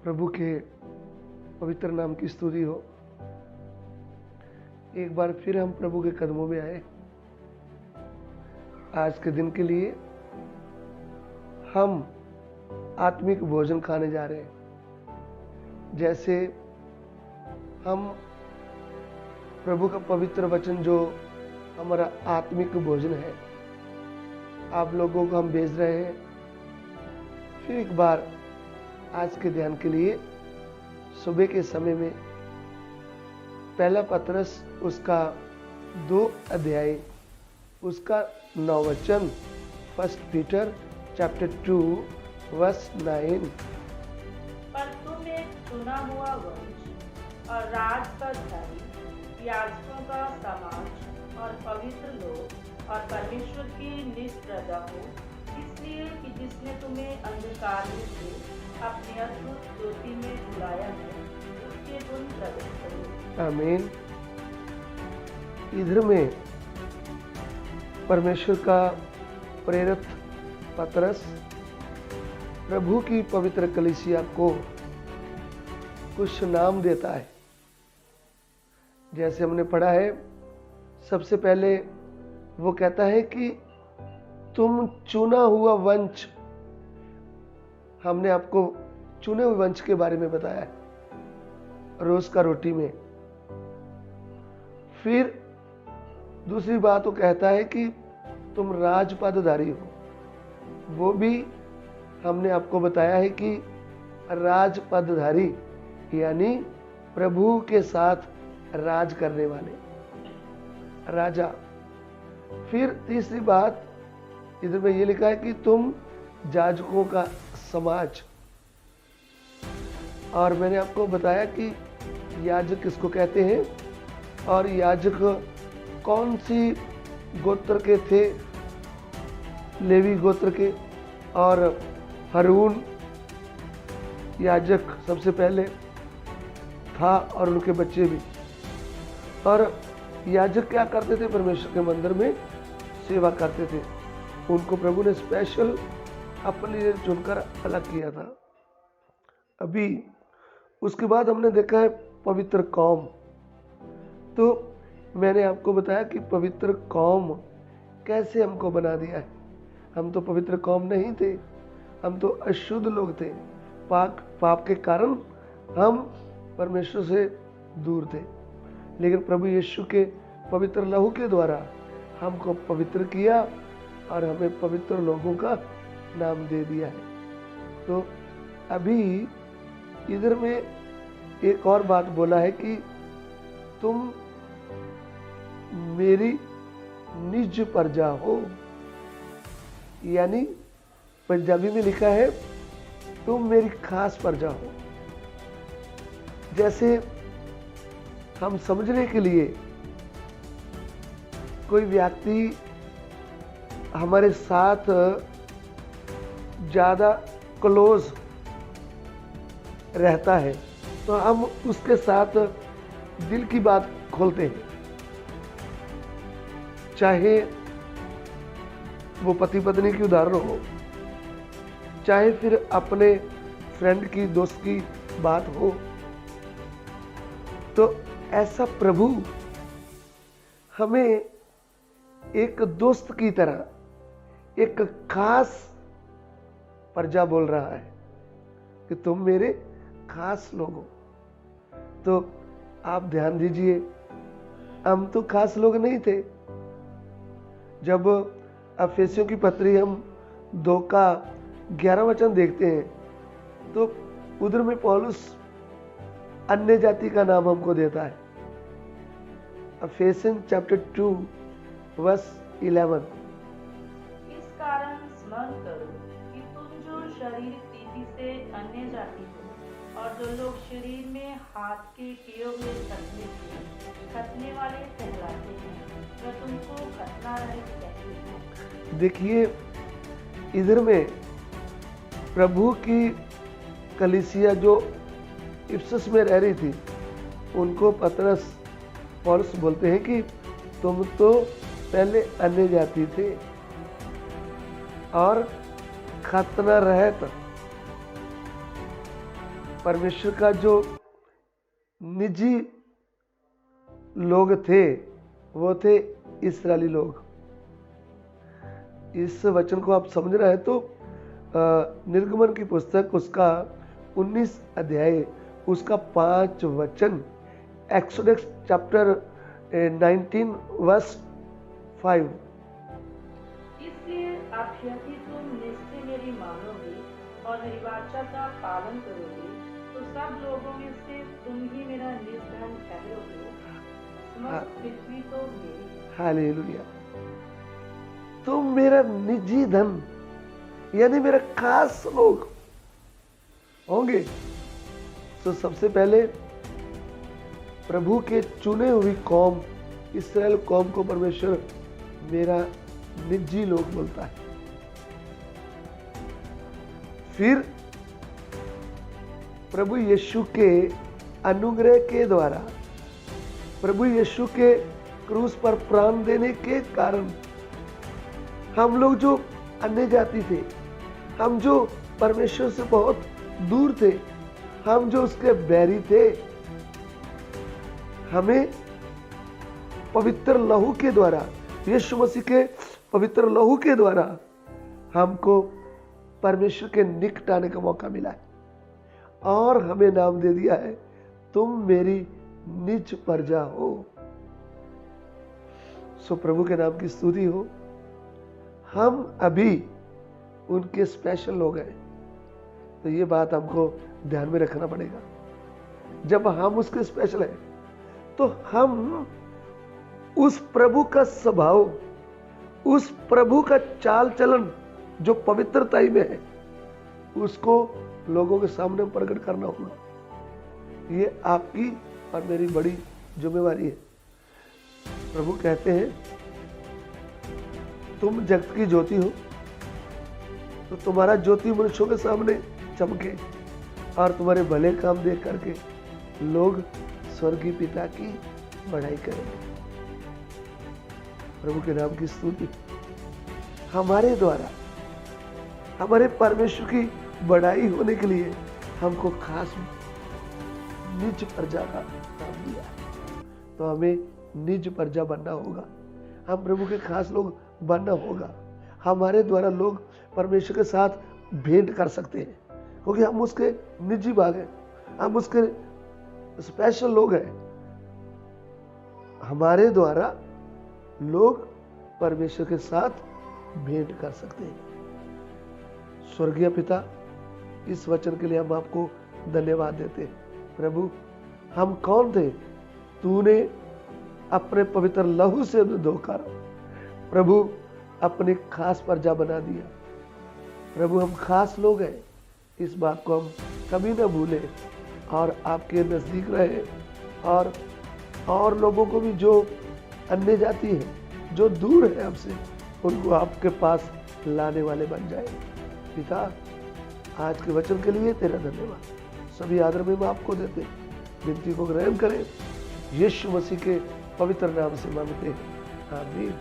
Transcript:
प्रभु के पवित्र नाम की स्तुति हो। एक बार फिर हम प्रभु के कदमों में आए। आज के दिन के लिए हम आत्मिक भोजन खाने जा रहे हैं। जैसे हम प्रभु का पवित्र वचन जो हमारा आत्मिक भोजन है, आप लोगों को हम भेज रहे हैं। फिर एक बार आज के ध्यान के लिए सुबह के समय में पहला पतरस उसका 2 अध्याय उसका 9 वचन, 1 पीटर चैप्टर 2 वर्स 9। पर तुम एक चुना हुआ वंश और राज का धारी, याजकों का समाज और पवित्र लोग और परमेश्वर की निज प्रजा हो, इसलिए कि जिसने तुम्हें अंधकार में से अपनी अद्भुत ज्योति में बुलाया है, उसके गुण प्रकट करो। आमीन। इधर में परमेश्वर का प्रेरित पतरस प्रभु की पवित्र कलीसिया को कुछ नाम देता है। जैसे हमने पढ़ा है, सबसे पहले वो कहता है कि तुम चुना हुआ वंश। हमने आपको चुने हुए वंश के बारे में बताया है रोज का रोटी में। फिर दूसरी बात वो कहता है कि तुम राजपदधारी हो। वो भी हमने आपको बताया है कि राजपदधारी यानी प्रभु के साथ राज करने वाले राजा। फिर तीसरी बात इधर में ये लिखा है कि तुम याजकों का समाज। और मैंने आपको बताया कि याजक किसको कहते हैं और याजक कौन सी गोत्र के थे, लेवी गोत्र के। और हारून याजक सबसे पहले था और उनके बच्चे भी। और याजक क्या करते थे? परमेश्वर के मंदिर में सेवा करते थे। उनको प्रभु ने स्पेशल अपने लिए चुनकर अलग किया था। अभी उसके बाद हमने देखा है पवित्र कौम। तो मैंने आपको बताया कि पवित्र कौम कैसे हमको बना दिया है। हम तो पवित्र कौम नहीं थे, हम तो अशुद्ध लोग थे। पाप के कारण हम परमेश्वर से दूर थे, लेकिन प्रभु यीशु के पवित्र लहू के द्वारा हमको पवित्र किया और हमें पवित्र लोगों का नाम दे दिया है। तो अभी इधर में एक और बात बोला है कि तुम मेरी निज प्रजा हो, यानी पंजाबी में लिखा है तुम मेरी खास प्रजा हो। जैसे हम समझने के लिए कोई व्यक्ति हमारे साथ ज़्यादा क्लोज रहता है तो हम उसके साथ दिल की बात खोलते हैं। चाहे वो पति पत्नी की उदाहरण हो, चाहे फिर अपने फ्रेंड की, दोस्त की बात हो। तो ऐसा प्रभु हमें एक दोस्त की तरह, एक खास प्रजा बोल रहा है कि तुम मेरे खास लोग हो। तो आप ध्यान दीजिए, हम तो खास लोग नहीं थे। जब अफेसियों की पत्री हम 2 का 11 वचन देखते हैं तो उधर में पौलुस अन्य जाति का नाम हमको देता है। अफेसियन चैप्टर 2 वर्स 11। इस कारण स्मरण करो कि तुम जो शरीर रीति से अन्य जाति हो और जो लोग शरीर में हाथ के किए हुए खतने वाले कहलाते हैं, वह तुमको खतना रहित कहते हैं। देखिए इधर में प्रभु की कलीसिया जो इफिसस में रह रही थी, उनको पतरस पौलुस बोलते हैं कि तुम तो पहले अन्य जाति थे और खतना रहत परमेश्वर का जो निजी लोग थे वो थे इस्राएली लोग। इस वचन को आप समझ रहे हैं तो निर्गमन की पुस्तक उसका 19 अध्याय उसका 5 वचन, एक्सोडस चैप्टर 19 वर्स 5। इसलिए अब यदि तुम निश्चय मेरी मानोगे और मेरी वाचा का पालन करोगे तो सब लोगों में से तुम ही मेरा निज धन ठहरोगे। समस्त पृथ्वी तो मेरी। हालेलुया। तुम मेरा निजी धन यानी मेरा खास लोग होंगे। तो सबसे पहले प्रभु के चुने हुई कौम इस्राएल कौम को परमेश्वर मेरा निजी लोग बोलता है। फिर प्रभु यीशु के अनुग्रह के द्वारा, प्रभु यीशु के क्रूस पर प्राण देने के कारण हम लोग जो अन्य जाति थे, हम जो परमेश्वर से बहुत दूर थे, हम जो उसके बैरी थे, हमें पवित्र लहू के द्वारा, यीशु मसीह के पवित्र लहू के द्वारा हमको परमेश्वर के निकट आने का मौका मिला है और हमें नाम दे दिया है, तुम मेरी निज प्रजा हो। सो प्रभु के नाम की स्तुति हो। हम अभी उनके स्पेशल लोग हैं। तो ये बात हमको ध्यान में रखना पड़ेगा। जब हम उसके स्पेशल हैं तो हम उस प्रभु का स्वभाव, उस प्रभु का चाल चलन जो पवित्रता ही में है, उसको लोगों के सामने प्रकट करना होगा। ये आपकी और मेरी बड़ी जिम्मेवारी है। प्रभु कहते हैं तुम जगत की ज्योति हो, तो तुम्हारा ज्योति मनुष्यों के सामने चमके और तुम्हारे भले काम देख करके लोग स्वर्गीय पिता की बढ़ाई करेंगे। प्रभु के नाम की स्तुति। हमारे द्वारा हमारे परमेश्वर की बढ़ाई होने के लिए हमको खास निज प्रजा का नाम दिया है। तो हमें निज प्रजा बनना होगा। हम प्रभु के खास लोग बनना होगा। हमारे द्वारा लोग परमेश्वर के साथ भेंट कर सकते हैं क्योंकि हम उसके निजी भाग हैं, हम उसके स्पेशल लोग हैं। हमारे द्वारा लोग परमेश्वर के साथ भेंट कर सकते हैं। स्वर्गीय पिता, इस वचन के लिए हम आपको धन्यवाद देते हैं। प्रभु, हम कौन थे? तूने अपने पवित्र लहू से धोकर प्रभु अपने खास प्रजा बना दिया। प्रभु, हम खास लोग हैं, इस बात को हम कभी ना भूलें और आपके नजदीक रहे और लोगों को भी जो अन्य जाति है, जो दूर है आपसे, उनको आपके पास लाने वाले बन जाए। पिता, आज के वचन के लिए तेरा धन्यवाद। सभी आदर में आपको देते, विनती को ग्रहण करें। यीशु मसीह के पवित्र नाम से मांगते हैं, आमीन।